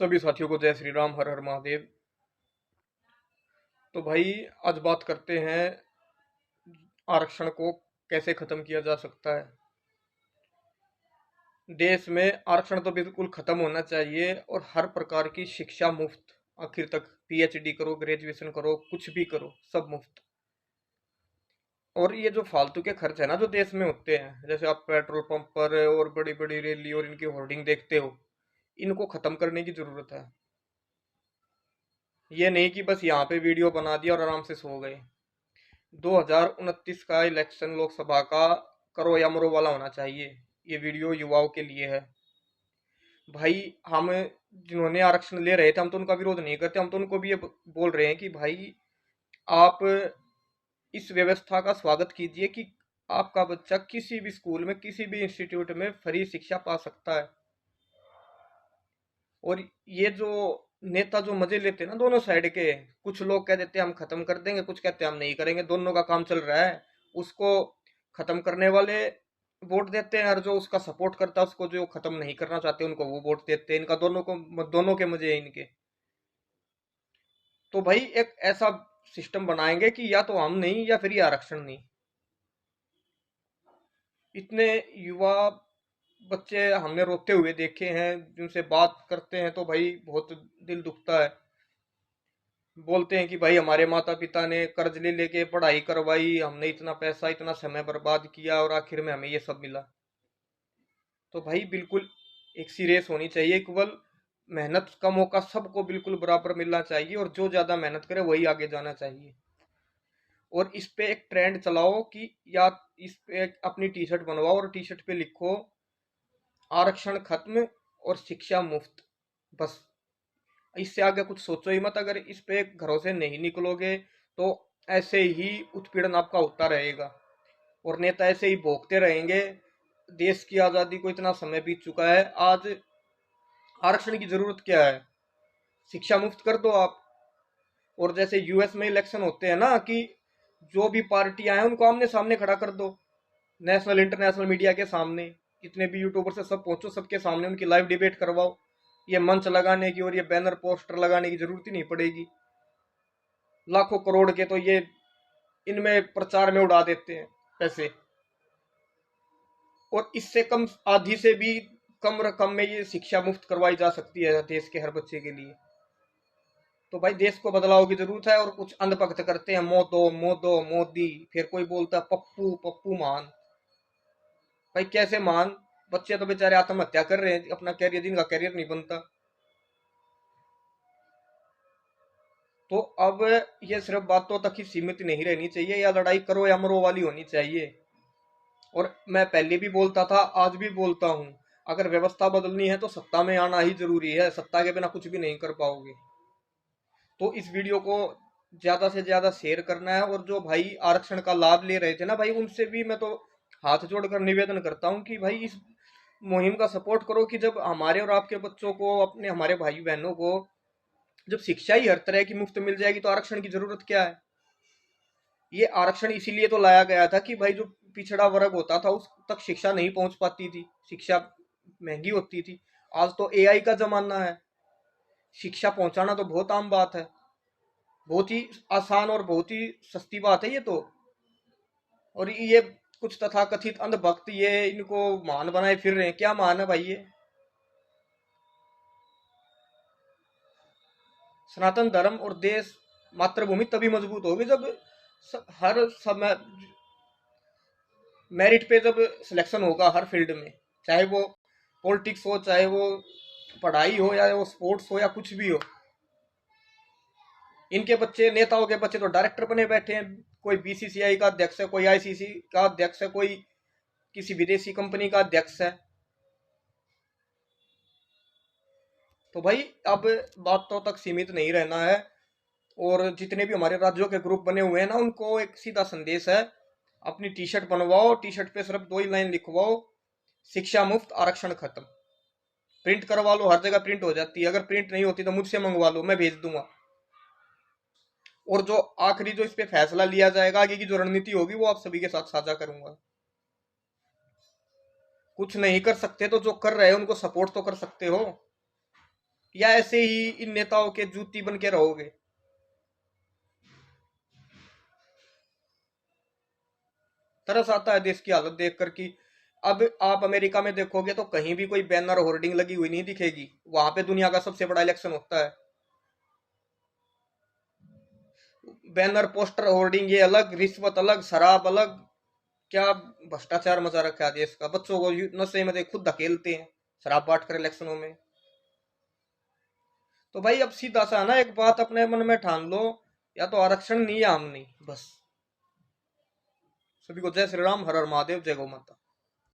सभी साथियों को जय श्री राम, हर हर महादेव। तो भाई आज बात करते हैं आरक्षण को कैसे खत्म किया जा सकता है। देश में आरक्षण तो बिल्कुल खत्म होना चाहिए और हर प्रकार की शिक्षा मुफ्त, आखिर तक पीएचडी करो, ग्रेजुएशन करो, कुछ भी करो, सब मुफ्त। और ये जो फालतू के खर्च है ना जो देश में होते हैं, जैसे आप पेट्रोल पंप पर और बड़ी बड़ी रैली और इनकी होर्डिंग देखते हो, इनको खत्म करने की जरूरत है। ये नहीं कि बस यहाँ पे वीडियो बना दिया और आराम से सो गए। 2029 का इलेक्शन लोकसभा का करो या मरो वाला होना चाहिए। ये वीडियो युवाओं के लिए है। भाई हम जिन्होंने आरक्षण ले रहे थे, हम तो उनका विरोध नहीं करते, हम तो उनको भी ये बोल रहे हैं कि भाई आप इस व्यवस्था का स्वागत कीजिए कि आपका बच्चा किसी भी स्कूल में, किसी भी इंस्टीट्यूट में फ्री शिक्षा पा सकता है। और ये जो नेता जो मजे लेते हैं ना दोनों साइड के, कुछ लोग कह देते हैं हम खत्म कर देंगे, कुछ कहते हैं हम नहीं करेंगे, दोनों का काम चल रहा है। उसको खत्म करने वाले वोट देते हैं और जो उसका सपोर्ट करता है उसको, जो खत्म नहीं करना चाहते उनको वो वोट देते हैं। इनका दोनों के मजे हैं इनके। तो भाई एक ऐसा सिस्टम बनाएंगे कि या तो हम नहीं या फिर ये आरक्षण नहीं। इतने युवा बच्चे हमने रोते हुए देखे हैं, जिनसे बात करते हैं तो भाई बहुत दिल दुखता है। बोलते हैं कि भाई हमारे माता पिता ने कर्ज ले लेके पढ़ाई करवाई, हमने इतना पैसा इतना समय बर्बाद किया और आखिर में हमें ये सब मिला। तो भाई बिल्कुल एक सी रेस होनी चाहिए, इक्वल मेहनत का मौका सबको बिल्कुल बराबर मिलना चाहिए और जो ज्यादा मेहनत करे वही आगे जाना चाहिए। और इस पे एक ट्रेंड चलाओ कि या इस पे अपनी टी शर्ट बनवाओ और टी शर्ट पे लिखो आरक्षण खत्म और शिक्षा मुफ्त। बस इससे आगे कुछ सोचो ही मत। अगर इस पे घरों से नहीं निकलोगे तो ऐसे ही उत्पीड़न आपका होता रहेगा और नेता ऐसे ही भोगते रहेंगे। देश की आजादी को इतना समय बीत चुका है, आज आरक्षण की जरूरत क्या है? शिक्षा मुफ्त कर दो आप। और जैसे यूएस में इलेक्शन होते हैं ना, कि जो भी पार्टियां हैं उनको आमने सामने खड़ा कर दो, नेशनल इंटरनेशनल मीडिया के सामने, जितने भी यूट्यूबर से सब पहुंचो, सबके सामने उनकी लाइव डिबेट करवाओ। ये मंच लगाने की और ये बैनर पोस्टर लगाने की जरूरत ही नहीं पड़ेगी। लाखों करोड़ के तो ये इनमें प्रचार में उड़ा देते हैं पैसे। और इससे कम, आधी से भी कम रकम में ये शिक्षा मुफ्त करवाई जा सकती है देश के हर बच्चे के लिए। तो भाई देश को बदलाव की जरूरत है। और कुछ अंधभक्त करते हैं मोदो मोदो मोदी, फिर कोई बोलता है पप्पू पप्पू मान। भाई कैसे मान? बच्चे तो बेचारे आत्महत्या कर रहे हैं, अपना कैरियर, जिनका कैरियर नहीं बनता। तो अब ये सिर्फ बातों तक ही सीमित नहीं रहनी चाहिए, या लड़ाई करो या मरो वाली होनी चाहिए। और मैं पहले भी बोलता था, आज भी बोलता हूं, अगर व्यवस्था बदलनी है तो सत्ता में आना ही जरूरी है। सत्ता के बिना कुछ भी नहीं कर पाओगे। तो इस वीडियो को ज्यादा से ज्यादा शेयर करना है। और जो भाई आरक्षण का लाभ ले रहे थे ना भाई, उनसे भी मैं तो हाथ जोड़कर निवेदन करता हूँ कि भाई इस मुहिम का सपोर्ट करो कि जब हमारे और आपके बच्चों को, अपने हमारे भाई बहनों को जब शिक्षा ही हर तरह की मुफ्त मिल जाएगी तो आरक्षण की जरूरत क्या है? ये आरक्षण इसीलिए तो लाया गया था कि भाई जो पिछड़ा वर्ग होता था उस तक शिक्षा नहीं पहुंच पाती थी, शिक्षा महंगी होती थी। आज तो एआई का जमाना है, शिक्षा पहुंचाना तो बहुत आम बात है, बहुत ही आसान और बहुत ही सस्ती बात है ये तो। और ये कुछ तथाकथित अंधभक्त ये इनको महान बनाए फिर रहे हैं। क्या महान है भाई ये? सनातन धर्म और देश, मातृभूमि तभी मजबूत होगी जब हर समय मेरिट पे जब सिलेक्शन होगा हर फील्ड में, चाहे वो पॉलिटिक्स हो, चाहे वो पढ़ाई हो, या वो स्पोर्ट्स हो, या कुछ भी हो। इनके बच्चे, नेताओं के बच्चे तो डायरेक्टर बने बैठे हैं। कोई बीसीसीआई का अध्यक्ष है, कोई आईसीसी का अध्यक्ष है, कोई किसी विदेशी कंपनी का अध्यक्ष है। तो भाई अब बातों तक सीमित नहीं रहना है। और जितने भी हमारे राज्यों के ग्रुप बने हुए हैं ना, उनको एक सीधा संदेश है, अपनी टी शर्ट बनवाओ, टी शर्ट पे सिर्फ दो ही लाइन लिखवाओ, शिक्षा मुफ्त आरक्षण खत्म। प्रिंट करवा लो, हर जगह प्रिंट हो जाती है। अगर प्रिंट नहीं होती तो मुझसे मंगवा लो, मैं भेज दूंगा। और जो आखिरी जो इस पे फैसला लिया जाएगा, आगे की जो रणनीति होगी, वो आप सभी के साथ साझा करूंगा। कुछ नहीं कर सकते तो जो कर रहे हैं उनको सपोर्ट तो कर सकते हो। या ऐसे ही इन नेताओं के जूती बन के रहोगे? तरस आता है देश की हालत देखकर कि अब आप अमेरिका में देखोगे तो कहीं भी कोई बैनर होर्डिंग लगी हुई नहीं दिखेगी। वहां पे दुनिया का सबसे बड़ा इलेक्शन होता है, बैनर पोस्टर होर्डिंग ये अलग, रिश्वत अलग, शराब अलग, क्या भ्रष्टाचार मचा रखा है देश का। बच्चों को नशे में खुद धकेलते हैं शराब बांट कर इलेक्शनों में। तो भाई अब सीधा सा ना एक बात अपने मन में ठान लो, या तो आरक्षण नहीं या हम नहीं, बस। सभी को जय श्री राम, हर हर महादेव, जय गौ माता।